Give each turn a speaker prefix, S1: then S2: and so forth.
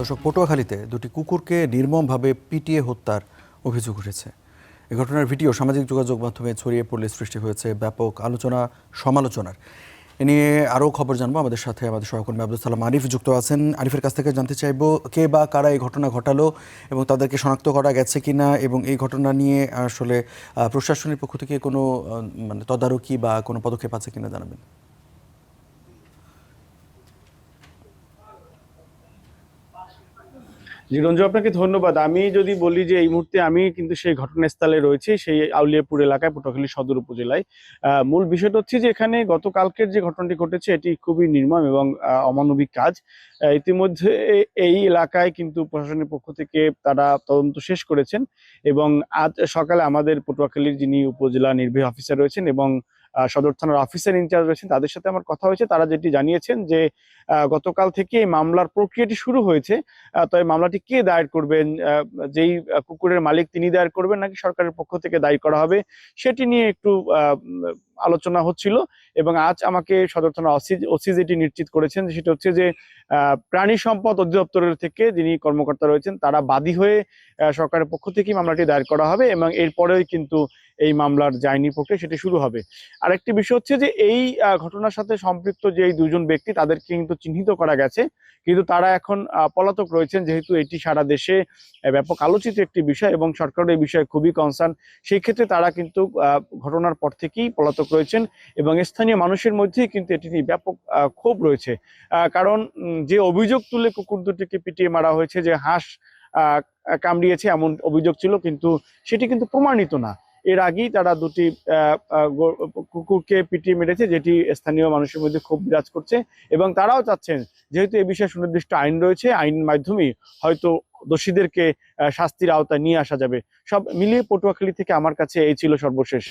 S1: দর্শক, পটুয়াখালীতে দুটি কুকুরকে নির্মমভাবে পিটিয়ে হত্যার অভিযোগ উঠেছে। এই ঘটনার ভিডিও সামাজিক যোগাযোগ মাধ্যমে ছড়িয়ে পড়লে সৃষ্টি হয়েছে ব্যাপক আলোচনা সমালোচনার। এ নিয়ে আরও খবর জানবো। আমাদের সাথে আমাদের সহকর্মী আব্দুল সালাম আরিফ যুক্ত আছেন। আরিফের কাছ থেকে জানতে চাইবো কে বা কারা এই ঘটনা ঘটালো এবং তাদেরকে শনাক্ত করা গেছে কিনা, এবং এই ঘটনা নিয়ে আসলে প্রশাসনের পক্ষ থেকে কোনো তদারকি বা কোনো পদক্ষেপ আছে কিনা জানাবেন।
S2: জি রঞ্জু, আপনাকে ধন্যবাদ। আমি যদি বলি যে এই মুহূর্তে আমি কিন্তু সেই ঘটনাস্থলে রয়েছি, সেই আউলিয়াপুর এলাকায়, পটুয়াখালী সদর উপজেলায়। মূল বিষয়টা হচ্ছে যে এখানে গতকালকের যে ঘটনাটি ঘটেছে এটি খুবই নির্মম এবং অমানবিক কাজ। ইতিমধ্যে এই এলাকায় কিন্তু প্রশাসনের পক্ষ থেকে তারা তদন্ত শেষ করেছেন এবং আজ সকালে আমাদের পটুয়াখালীর যিনি উপজেলা নির্বাহী অফিসার রয়েছেন এবং সদর থানার অফিসার ইনচার্জ রয়েছেন তাদের সাথে আমার কথা হয়েছে। তারা যেটি জানিয়েছেন যে গতকাল থেকে এই মামলার প্রক্রিয়াটি শুরু হয়েছে। তবে মামলাটি কে দায়ের করবেন, যেই কুকুরের মালিক তিনি দায়ের করবেন নাকি সরকারের পক্ষ থেকে দায়ী করা হবে, সেটি নিয়ে একটু আলোচনা হচ্ছিল। এবং আজ আমাকে সদর থানা ওসি যেটি নিশ্চিত করেছেন সেটা হচ্ছে যে প্রাণী সম্পদ অধিদপ্তরের থেকে যিনি কর্মকর্তা রয়েছেন তারা বাদী হয়ে সরকারের পক্ষ থেকেই মামলাটি দায়ের করা হবে এবং এরপরেই কিন্তু এই মামলার আইনি প্রক্রিয়া সেটি শুরু হবে। আরেকটি বিষয় হচ্ছে যে এই ঘটনার সাথে সম্পৃক্ত যে এই দুজন ব্যক্তি তাদেরকে কিন্তু চিহ্নিত করা গেছে, কিন্তু তারা এখন পলাতক রয়েছেন। যেহেতু এটি সারা দেশে ব্যাপক আলোচিত একটি বিষয় এবং সরকারের এই বিষয়ে খুবই কনসার্ন, সেই ক্ষেত্রে তারা কিন্তু ঘটনার পর থেকেই পলাতক রয়েছেন এবং স্থানীয় মানুষের মধ্যেই কিন্তু এটি নিয়ে ব্যাপক ক্ষোভ রয়েছে। কারণ যে অভিযোগ তুলে কুকুর দুটিকে পিটিয়ে মারা হয়েছে, যে হাঁস কামড়িয়েছে এমন অভিযোগ ছিল, কিন্তু সেটি কিন্তু প্রমাণিত না। এর আগেই তারা দুটি কুকুরকে পিটিয়ে মেরেছে, যেটি স্থানীয় মানুষের মধ্যে ক্ষোভ বিরাজ করছে এবং তারাও চাচ্ছেন যেহেতু এ বিষয়ে সুনির্দিষ্ট আইন রয়েছে, আইনের মাধ্যমেই হয়তো দোষীদেরকে শাস্তির আওতায় নিয়ে আসা যাবে। সব মিলিয়ে পটুয়াখালী থেকে আমার কাছে এই ছিল সর্বশেষ।